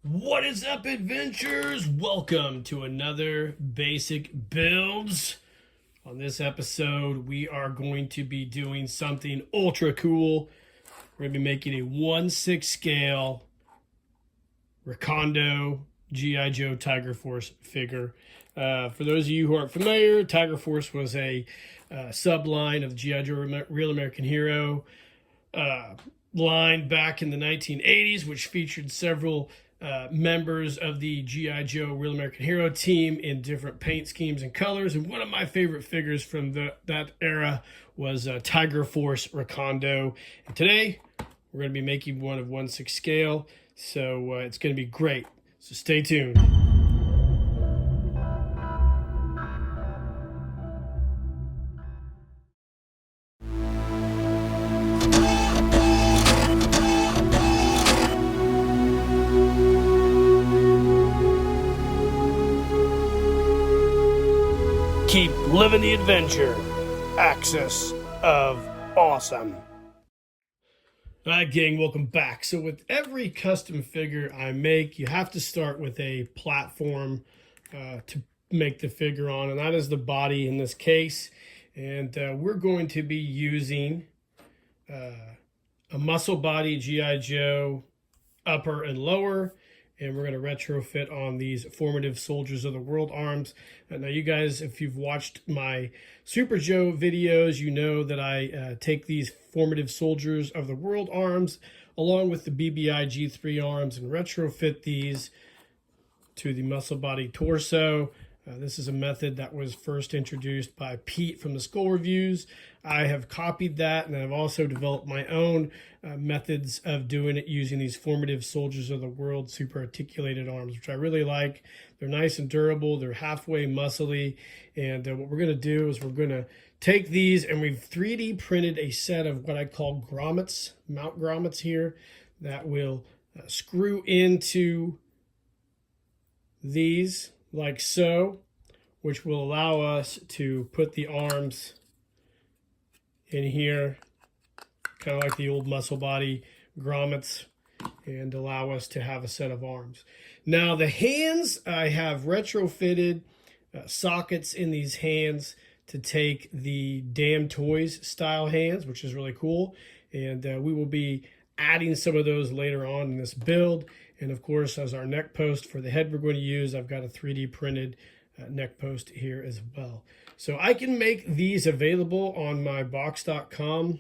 What is up, adventurers? Welcome to another Basic Builds. On this episode, we are going to be doing something ultra cool. We're going to be making a 1/6 scale Recondo G.I. Joe Tiger Force figure. For those of you who aren't familiar, Tiger Force was a subline of G.I. Joe Real American Hero line back in the 1980s, which featured several members of the G.I. Joe Real American Hero team in different paint schemes and colors. And one of my favorite figures from that era was Tiger Force Recondo. And today, we're going to be making one of 1/6 scale. So it's going to be great. So stay tuned. Keep living the adventure. Axis of Awesome. All right, gang, welcome back. So with every custom figure I make, you have to start with a platform to make the figure on, and that is the body in this case. And we're going to be using a muscle body G.I. Joe upper and lower, and we're going to retrofit on these formative Soldiers of the World arms. Now, you guys, if you've watched my Super Joe videos, you know that I take these formative Soldiers of the World arms along with the BBI G3 arms and retrofit these to the muscle body torso. This is a method that was first introduced by Pete from the Skull Reviews. I have copied that, and I've also developed my own methods of doing it using these formative Soldiers of the World super articulated arms, which I really like. They're nice and durable. They're halfway muscly. And what we're going to do is we're going to take these, and we've 3D printed a set of what I call grommets, mount grommets here, that will screw into these like so, which will allow us to put the arms in here, kind of like the old muscle body grommets, and allow us to have a set of arms. Now, the hands, I have retrofitted sockets in these hands to take the Damn Toys style hands, which is really cool. And we will be adding some of those later on in this build. And of course, as our neck post for the head we're going to use, I've got a 3D printed neck post here as well. So I can make these available on my box.com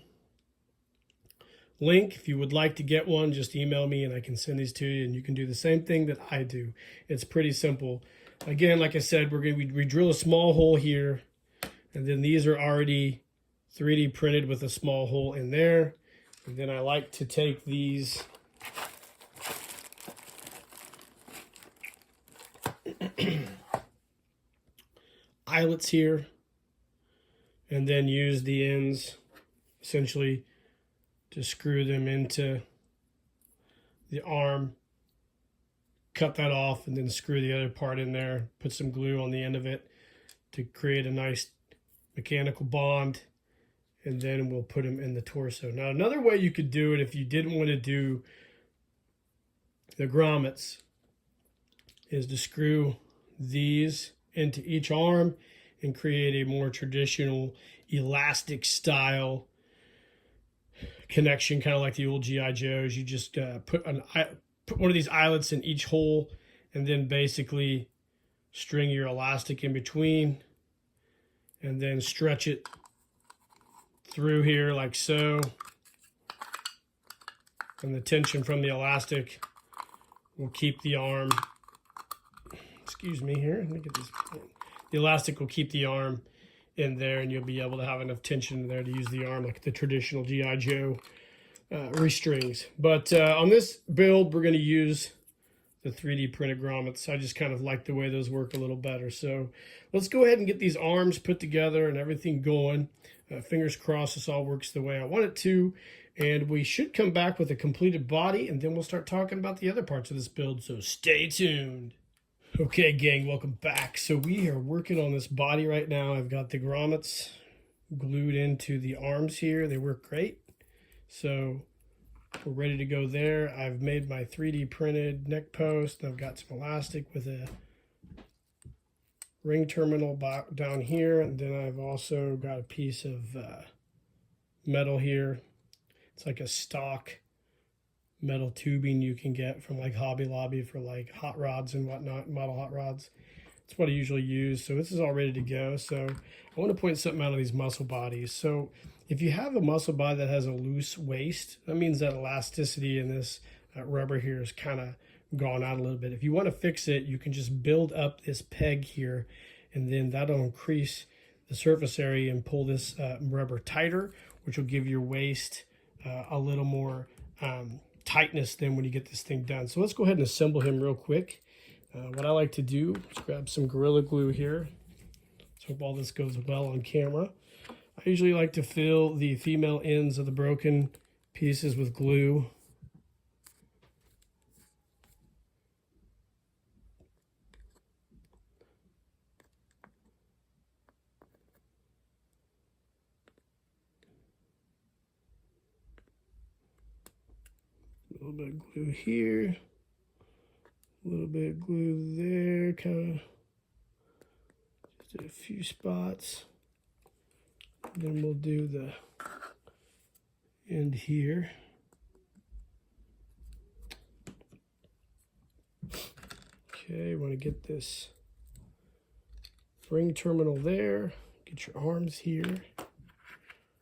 link. If you would like to get one, just email me and I can send these to you, and you can do the same thing that I do. It's pretty simple. Again, like I said, we drill a small hole here, and then these are already 3D printed with a small hole in there. And then I like to take these eyelets here and then use the ends essentially to screw them into the arm, cut that off, and then screw the other part in there, put some glue on the end of it to create a nice mechanical bond, and then we'll put them in the torso. Now, another way you could do it if you didn't want to do the grommets is to screw these into each arm and create a more traditional elastic style connection, kind of like the old G.I. Joes. You just put one of these eyelets in each hole and then basically string your elastic in between and then stretch it through here like so. And the tension from the elastic will keep the arm, excuse me here, let me get this. The elastic will keep the arm in there, and you'll be able to have enough tension in there to use the arm like the traditional G.I. Joe restrings. But on this build, we're going to use the 3D printed grommets. I just kind of like the way those work a little better. So let's go ahead and get these arms put together and everything going. Fingers crossed this all works the way I want it to. And we should come back with a completed body, and then we'll start talking about the other parts of this build. So stay tuned. Okay, gang, welcome back. So we are working on this body right now. I've got the grommets glued into the arms here. They work great. So We're ready to go there. I've made my 3D printed neck post. I've got some elastic with a ring terminal down here, and then I've also got a piece of metal here. It's like a stock metal tubing you can get from like Hobby Lobby for like hot rods and whatnot, model hot rods. That's what I usually use. So this is all ready to go. So I want to point something out of these muscle bodies. So if you have a muscle body that has a loose waist, that means that elasticity in this rubber here is kind of gone out a little bit. If you want to fix it, you can just build up this peg here, and then that'll increase the surface area and pull this rubber tighter, which will give your waist a little more tightness than when you get this thing done. So let's go ahead and assemble him real quick. What I like to do is grab some Gorilla Glue here. Let's hope all this goes well on camera. I usually like to fill the female ends of the broken pieces with glue. A little bit of glue here, a little bit of glue there, kind of just a few spots. Then we'll do the end here. Okay, want to get this ring terminal there. Get your arms here.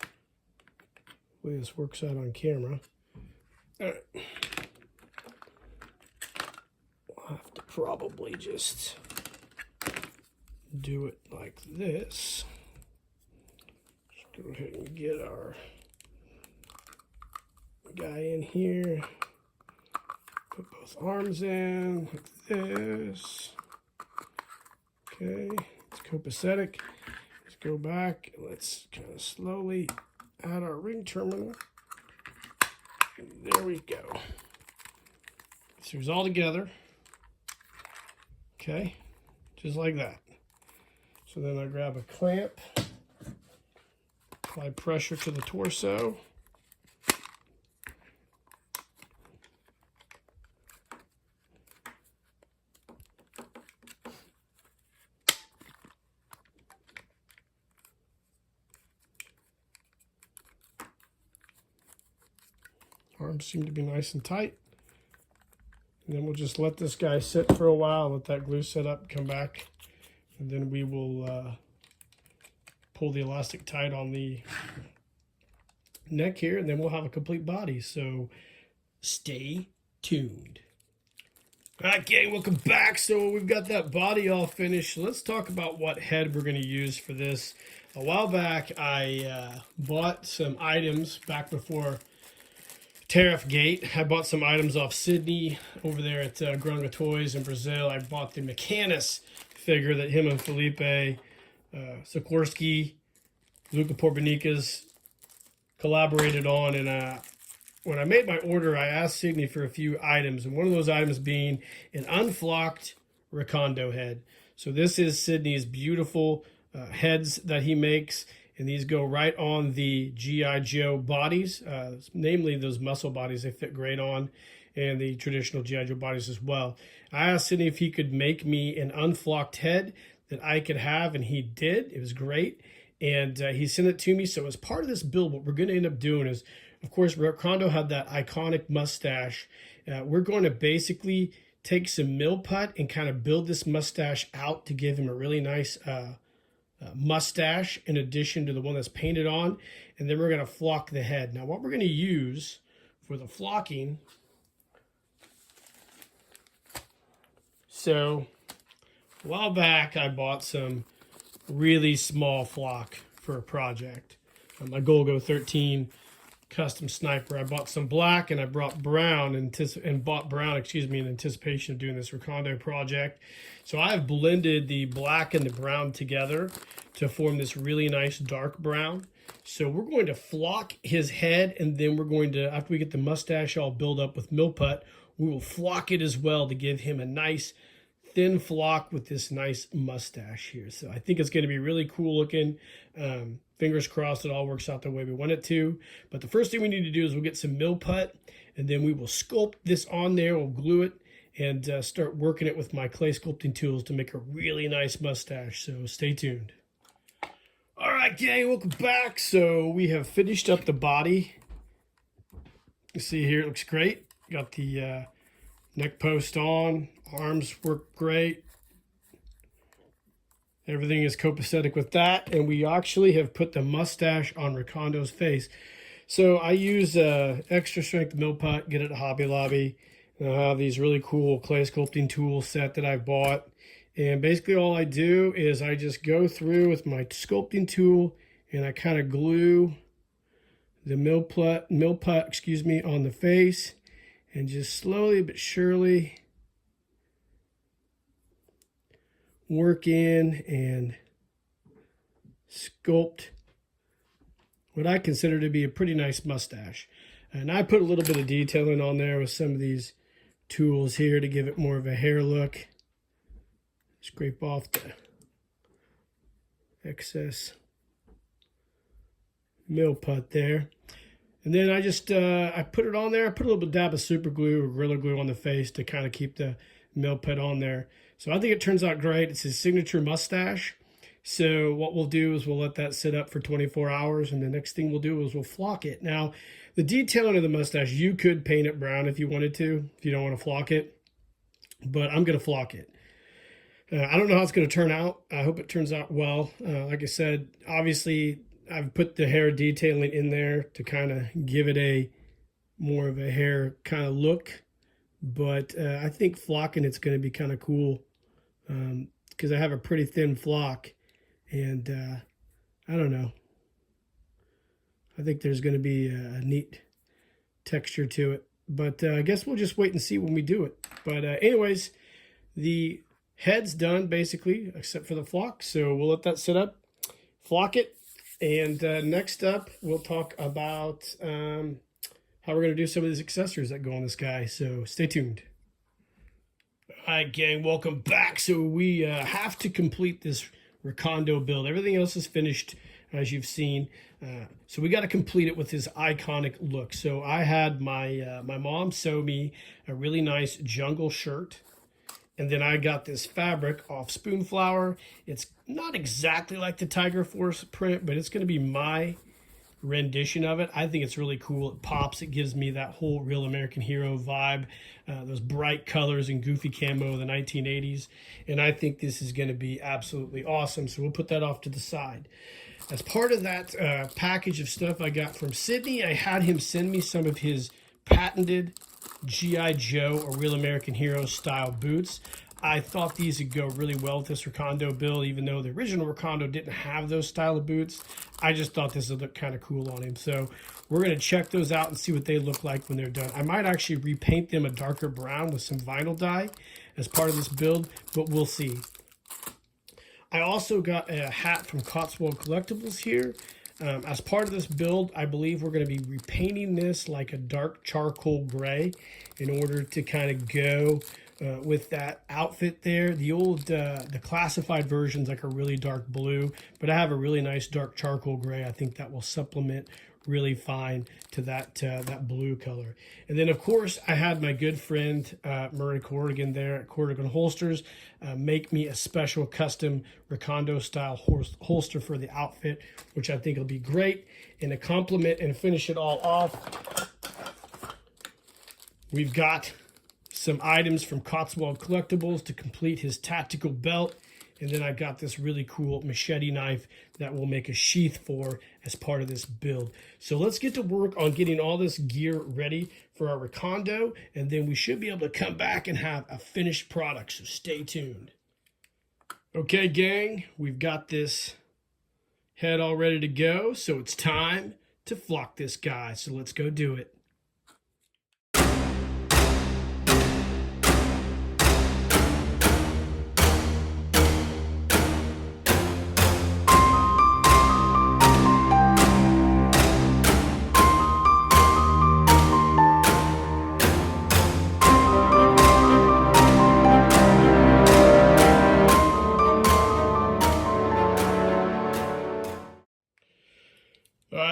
The way this works out on camera. All right. We'll have to probably just do it like this. Just go ahead and get our guy in here. Put both arms in like this. Okay, it's copacetic. Let's go back. Let's kind of slowly add our ring terminal. There we go. So it's all together. Okay, just like that. So then I grab a clamp, apply pressure to the torso. Arms seem to be nice and tight. And then we'll just let this guy sit for a while, let that glue set up, come back, and then we will pull the elastic tight on the neck here, and then we'll have a complete body. So stay tuned. All right, gang, welcome back. So we've got that body all finished. Let's talk about what head we're going to use for this. A while back, I bought some items back before Tariff Gate. I bought some items off Sydney over there at Grunga Toys in Brazil. I bought the Mechanis figure that him and Felipe Sikorsky, Luca Porbanicas collaborated on. And when I made my order, I asked Sydney for a few items, and one of those items being an unflocked Recondo head. So this is Sydney's beautiful heads that he makes. And these go right on the G.I. Joe bodies, namely those muscle bodies. They fit great on, and the traditional G.I. Joe bodies as well. I asked Sidney if he could make me an unflocked head that I could have, and he did. It was great, and he sent it to me. So as part of this build, what we're going to end up doing is, of course, Recondo had that iconic mustache. We're going to basically take some mill putt and kind of build this mustache out to give him a really nice mustache in addition to the one that's painted on, and then we're going to flock the head. Now what we're going to use for the flocking, so a while back I bought some really small flock for a project. My Golgo 13 custom sniper. I bought some black and I bought brown in anticipation of doing this Recondo project. So I have blended the black and the brown together to form this really nice dark brown. So we're going to flock his head, and then we're going to, after we get the mustache all built up with Millput, we will flock it as well to give him a nice thin flock with this nice mustache here. So I think it's going to be really cool looking. Fingers crossed it all works out the way we want it to. But the first thing we need to do is we'll get some mill put, and then we will sculpt this on there. We'll glue it and start working it with my clay sculpting tools to make a really nice mustache. So stay tuned. All right, gang, welcome back. So we have finished up the body. You see here, it looks great. Got the neck post on, arms work great. Everything is copacetic with that, and we actually have put the mustache on Recondo's face. So I use extra strength mill pot, get it at Hobby Lobby. I have these really cool clay sculpting tool set that I bought, and basically all I do is I just go through with my sculpting tool and I kind of glue the mill putt, on the face, and just slowly but surely work in and sculpt what I consider to be a pretty nice mustache. And I put a little bit of detailing on there with some of these tools here to give it more of a hair look. Scrape off the excess mill putt there. And then I just, I put it on there. I put a little bit dab of super glue or Gorilla Glue on the face to kind of keep the mill putt on there. So I think it turns out great. It's his signature mustache. So what we'll do is we'll let that sit up for 24 hours. And the next thing we'll do is we'll flock it. Now, the detailing of the mustache, you could paint it brown if you wanted to, if you don't want to flock it. But I'm going to flock it. I don't know how it's going to turn out. I hope it turns out well. Like I said, obviously, I've put the hair detailing in there to kind of give it a more of a hair kind of look. But I think flocking it's going to be kind of cool because I have a pretty thin flock. And I don't know. I think there's going to be a neat texture to it. But I guess we'll just wait and see when we do it. But anyways, the head's done basically, except for the flock. So we'll let that sit up, flock it. And next up, we'll talk about how we're going to do some of these accessories that go on this guy. So stay tuned. All right, gang, welcome back. So we have to complete this Recondo build. Everything else is finished, as you've seen. So we got to complete it with his iconic look. So I had my mom sew me a really nice jungle shirt. And then I got this fabric off Spoonflower. It's not exactly like the Tiger Force print, but it's going to be my rendition of it. I think it's really cool. It pops. It gives me that whole Real American Hero vibe. Those bright colors and goofy camo of the 1980s. And I think this is going to be absolutely awesome. So we'll put that off to the side. As part of that package of stuff I got from Sydney, I had him send me some of his patented G.I. Joe or Real American Hero style boots. I thought these would go really well with this Recondo build, even though the original Recondo didn't have those style of boots. I just thought this would look kind of cool on him. So we're going to check those out and see what they look like when they're done. I might actually repaint them a darker brown with some vinyl dye as part of this build, but we'll see. I also got a hat from Cotswold Collectibles here. As part of this build, I believe we're going to be repainting this like a dark charcoal gray in order to kind of go with that outfit there. The old, the classified version's like a really dark blue, but I have a really nice dark charcoal gray. I think that will supplement really fine to that that blue color. And then, of course, I had my good friend Murray Corrigan there at Corrigan Holsters make me a special custom Recondo style holster for the outfit, which I think will be great. And to complement and finish it all off, we've got some items from Cotswold Collectibles to complete his tactical belt. And then I got this really cool machete knife that we'll make a sheath for as part of this build. So let's get to work on getting all this gear ready for our Recondo, and then we should be able to come back and have a finished product, so stay tuned. Okay, gang, we've got this head all ready to go, so it's time to flock this guy. So let's go do it.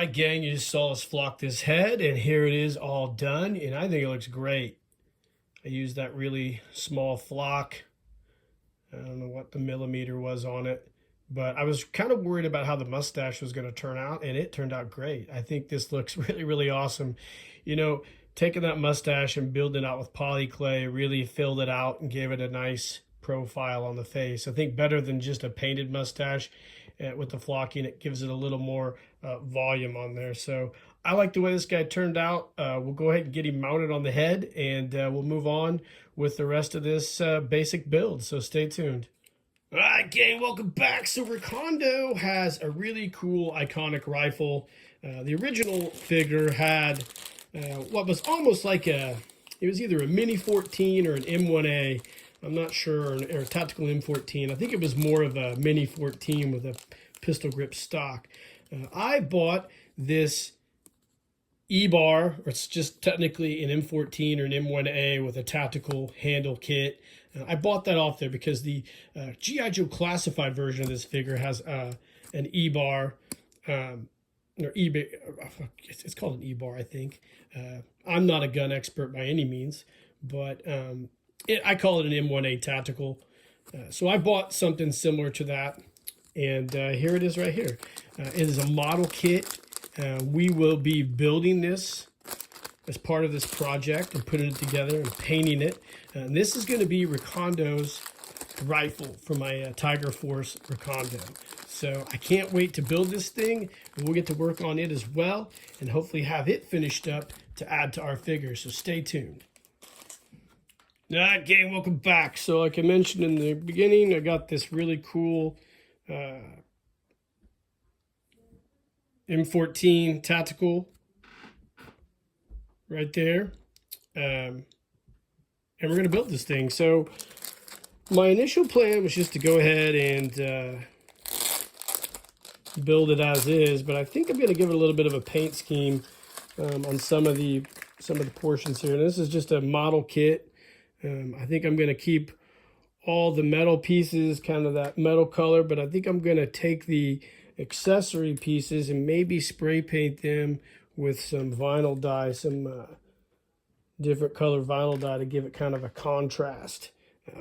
right, gang, you just saw us flock this head, and here it is all done, and I think it looks great. I used that really small flock. I don't know what the millimeter was on it, but I was kind of worried about how the mustache was going to turn out, and it turned out great. I think this looks really, really awesome. You know, taking that mustache and building it out with poly clay really filled it out and gave it a nice profile on the face. I think better than just a painted mustache. With the flocking, it gives it a little more volume on there. So I like the way this guy turned out. We'll go ahead and get him mounted on the head, and we'll move on with the rest of this basic build. So stay tuned. All right, gang, welcome back. So Recondo has a really cool, iconic rifle. The original figure had what was almost like it was either a Mini 14 or an M1A. I'm not sure, or a tactical M14. I think it was more of a Mini 14 with a pistol grip stock. I bought this E-bar, or it's just technically an M14 or an M1A with a tactical handle kit. I bought that off there because the G.I. Joe classified version of this figure has an E-bar, or it's called an E-bar, I think. I'm not a gun expert by any means, but I call it an M1A tactical. So I bought something similar to that, and here it is right here. It is a model kit. We will be building this as part of this project and putting it together and painting it. And this is going to be Recondo's rifle for my Tiger Force Recondo. So I can't wait to build this thing, and we'll get to work on it as well and hopefully have it finished up to add to our figure. So stay tuned. All right, gang, welcome back. So like I mentioned in the beginning, I got this really cool M14 tactical right there. And we're going to build this thing. So my initial plan was just to go ahead and build it as is, but I think I'm going to give it a little bit of a paint scheme on some of the portions here. And this is just a model kit. I think I'm going to keep all the metal pieces, kind of that metal color, but I think I'm going to take the accessory pieces and maybe spray paint them with some vinyl dye, some different color vinyl dye to give it kind of a contrast.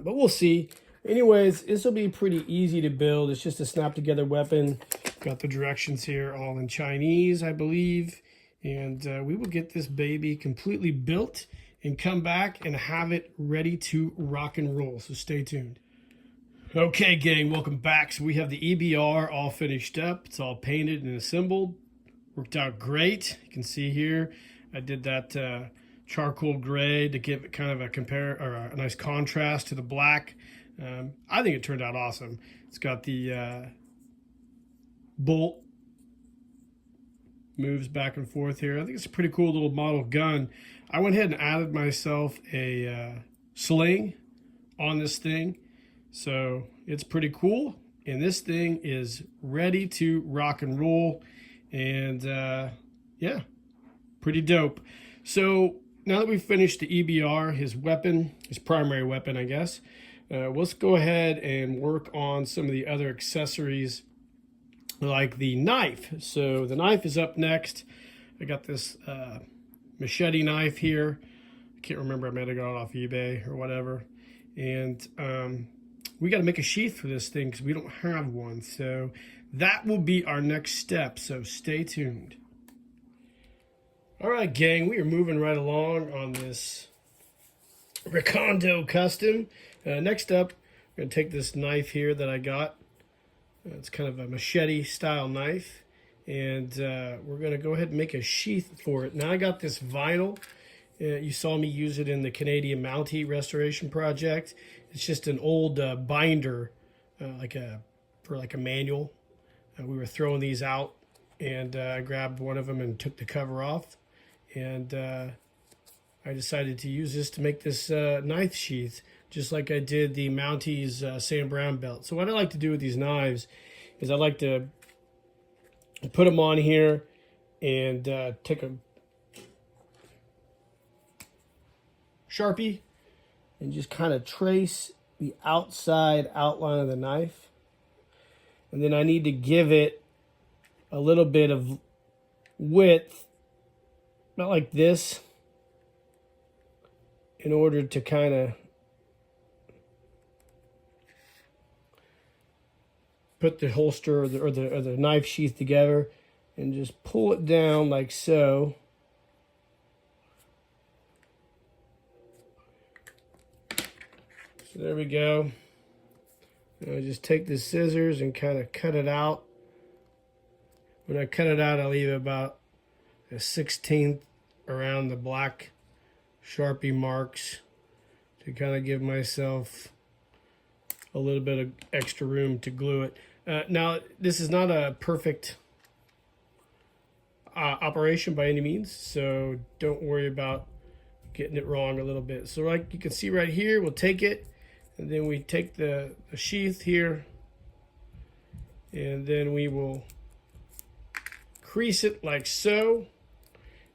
But we'll see. Anyways, this will be pretty easy to build. It's just a snap together weapon. Got the directions here all in Chinese, I believe. And we will get this baby completely built and come back and have it ready to rock and roll. So stay tuned. Okay, gang, welcome back. So we have the EBR all finished up. It's all painted and assembled. Worked out great. You can see here, I did that charcoal gray to give it kind of a nice contrast to the black. I think it turned out awesome. It's got the bolt moves back and forth here. I think it's a pretty cool little model gun. I went ahead and added myself a sling on this thing. So it's pretty cool. And this thing is ready to rock and roll. And yeah, pretty dope. So now that we've finished the EBR, his weapon, his primary weapon, I guess, let's go ahead and work on some of the other accessories like the knife. So the knife is up next. I got this machete knife here. I can't remember, I might have got it off eBay or whatever. And we got to make a sheath for this thing because we don't have one. So that will be our next step. So stay tuned. All right, gang, we are moving right along on this Recondo custom. Next up, I'm going to take this knife here that I got. It's kind of a machete style knife. And we're going to go ahead and make a sheath for it. Now I got this vinyl. You saw me use it in the Canadian Mountie restoration project. It's just an old binder, for a manual. We were throwing these out, and I grabbed one of them and took the cover off. And I decided to use this to make this knife sheath, just like I did the Mountie's Sam Brown belt. So what I like to do with these knives is I like to put them on here and take a Sharpie and just kind of trace the outside outline of the knife. And then I need to give it a little bit of width, about like this, in order to kind of put the holster or the knife sheath together, and just pull it down like so. So there we go. Now just take the scissors and kind of cut it out. When I cut it out, I leave about a 1/16 around the black Sharpie marks to kind of give myself a little bit of extra room to glue it. Now, this is not a perfect operation by any means, so don't worry about getting it wrong a little bit. So like you can see right here, we'll take it, and then we take the sheath here, and then we will crease it like so.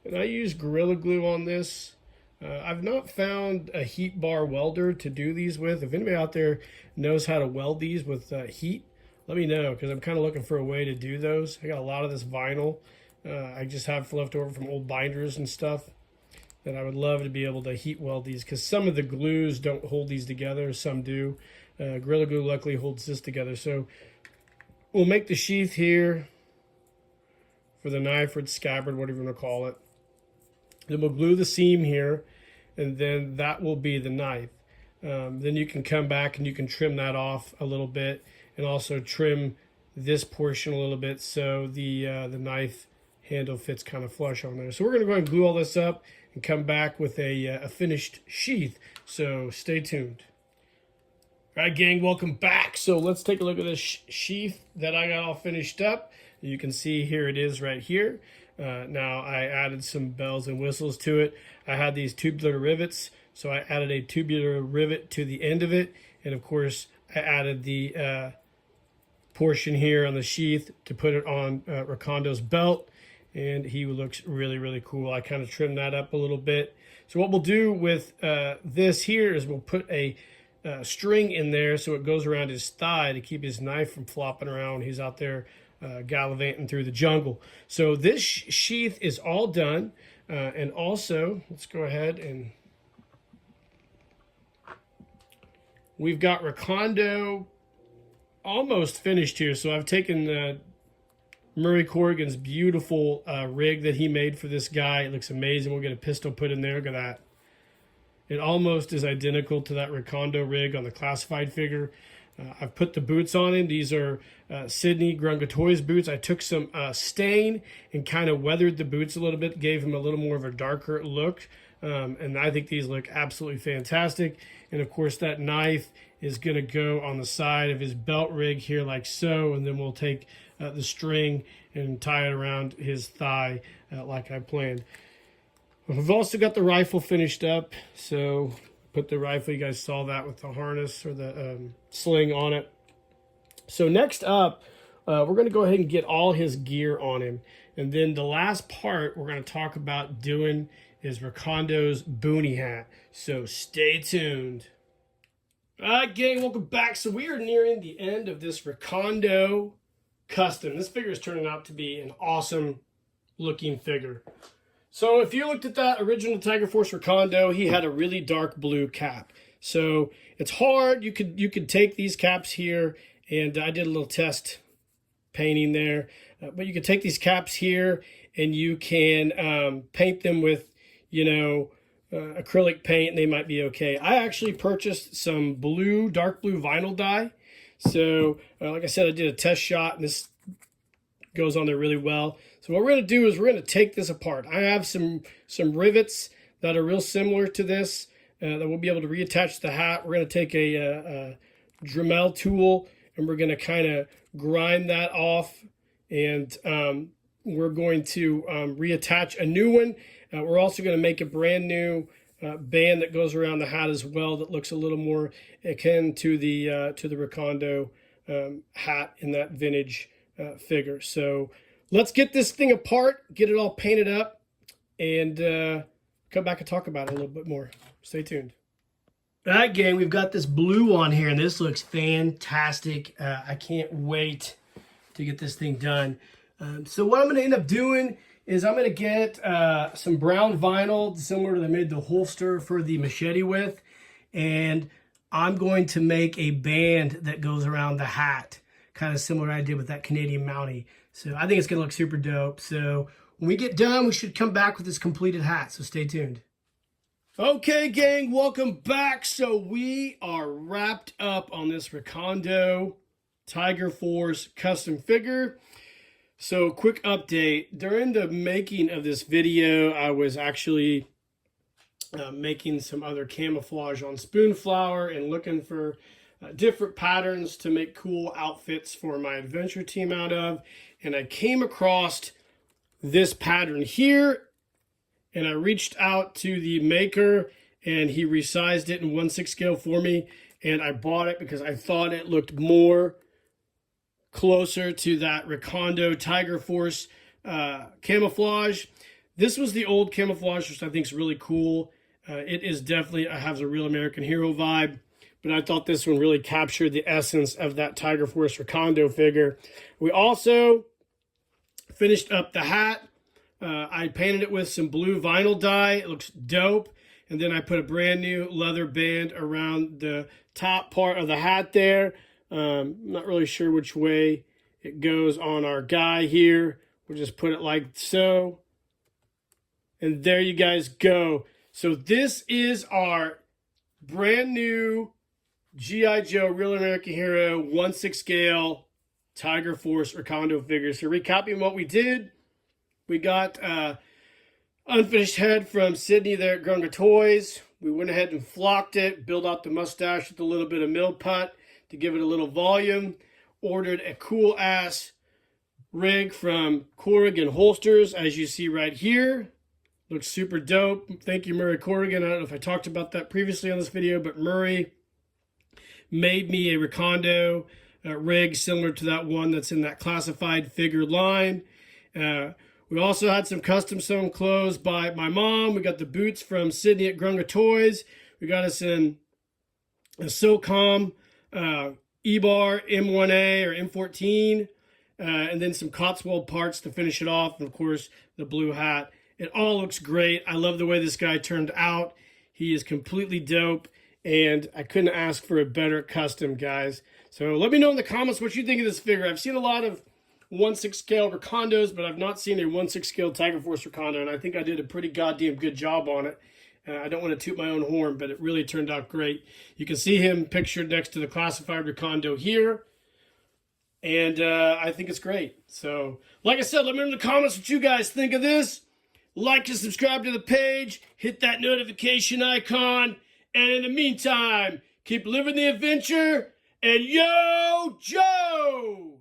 And I use Gorilla Glue on this. I've not found a heat bar welder to do these with. If anybody out there knows how to weld these with heat, let me know, because I'm kind of looking for a way to do those. I got a lot of this vinyl I just have left over from old binders and stuff that I would love to be able to heat weld these, because some of the glues don't hold these together, some do. Gorilla Glue luckily holds this together. So we'll make the sheath here for the knife or its scabbard, whatever you want to call it. Then we'll glue the seam here, and then that will be the knife. Then you can come back and you can trim that off a little bit, and also trim this portion a little bit so the knife handle fits kind of flush on there. So we're going to go ahead and glue all this up and come back with a finished sheath. So stay tuned. All right, gang, welcome back. So let's take a look at this sheath that I got all finished up. You can see here it is right here. Now I added some bells and whistles to it. I had these tubular rivets, so I added a tubular rivet to the end of it, and of course I added the portion here on the sheath to put it on Recondo's belt, and he looks really, really cool. I kind of trimmed that up a little bit. So what we'll do with this here is we'll put a string in there so it goes around his thigh to keep his knife from flopping around. He's out there gallivanting through the jungle. So this sheath is all done, and also let's go ahead and we've got Recondo almost finished here. So I've taken Murray Corrigan's beautiful rig that he made for this guy. It looks amazing. We'll get a pistol put in there. Look at that. It almost is identical to that Recondo rig on the classified figure. I've put the boots on him. These are Sydney Grunga Toys boots. I took some stain and kind of weathered the boots a little bit, gave him a little more of a darker look. And I think these look absolutely fantastic. And of course that knife is going to go on the side of his belt rig here like so. And then we'll take the string and tie it around his thigh like I planned. We've also got the rifle finished up. So put the rifle, you guys saw that with the harness or the sling on it. So next up, we're going to go ahead and get all his gear on him. And then the last part we're going to talk about doing is Recondo's boonie hat. So stay tuned. All right, gang, welcome back. So we are nearing the end of this Recondo custom. This figure is turning out to be an awesome looking figure. So if you looked at that original Tiger Force Recondo, he had a really dark blue cap. So it's hard. You could take these caps here, and I did a little test painting there. But you can take these caps here, and you can paint them with, acrylic paint, and they might be okay. I actually purchased some dark blue vinyl dye. So like I said, I did a test shot, and this goes on there really well. So what we're going to do is we're going to take this apart. I have some rivets that are real similar to this that we'll be able to reattach to the hat. We're going to take a Dremel tool, and we're going to kind of grind that off, and we're going to reattach a new one. We're also going to make a brand new band that goes around the hat as well that looks a little more akin to the Recondo hat in that vintage figure. So let's get this thing apart, get it all painted up, and come back and talk about it a little bit more. Stay tuned. All right, gang, we've got this blue on here, and this looks fantastic. I can't wait to get this thing done. So what I'm going to end up doing is I'm going to get some brown vinyl, similar to the made the holster for the machete with, and I'm going to make a band that goes around the hat, kind of similar to what I did with that Canadian Mountie. So I think it's going to look super dope. So when we get done, we should come back with this completed hat, so stay tuned. Okay, gang, welcome back. So we are wrapped up on this Recondo Tiger Force custom figure. So quick update. During the making of this video, I was actually making some other camouflage on Spoonflower and looking for different patterns to make cool outfits for my adventure team out of. And I came across this pattern here, and I reached out to the maker and he resized it in 1/6 scale for me. And I bought it because I thought it looked more closer to that Recondo Tiger Force camouflage. This was the old camouflage, which I think is really cool. It is definitely, has a real American hero vibe, but I thought this one really captured the essence of that Tiger Force Recondo figure. We also finished up the hat. I painted it with some blue vinyl dye. It looks dope. And then I put a brand new leather band around the top part of the hat there. I'm not really sure which way it goes on our guy here. We'll just put it like so. And there you guys go. So this is our brand new G.I. Joe Real American Hero 1/6 scale Tiger Force Recondo figure. So recapping what we did, we got unfinished head from Sydney there at Grunga Toys. We went ahead and flocked it, built out the mustache with a little bit of mill putt to give it a little volume. Ordered a cool ass rig from Corrigan Holsters, as you see right here. Looks super dope. Thank you, Murray Corrigan. I don't know if I talked about that previously on this video, but Murray made me a Recondo rig similar to that one that's in that classified figure line. We also had some custom sewn clothes by my mom. We got the boots from Sydney at Grunga Toys. We got us in a SOCOM E-bar M1A or M14, and then some Cotswold parts to finish it off, and of course the blue hat. It all looks great. I love the way this guy turned out. He is completely dope, and I couldn't ask for a better custom, guys. So let me know in the comments what you think of this figure. I've seen a lot of 1/6 scale Recondos, but I've not seen a 1/6 scale Tiger Force Recondo, and I think I did a pretty goddamn good job on it. I don't want to toot my own horn, but it really turned out great. You can see him pictured next to the classified Recondo here, and I think it's great. So, like I said, let me know in the comments what you guys think of this. Like and subscribe to the page, hit that notification icon, and in the meantime, keep living the adventure, and yo, Joe!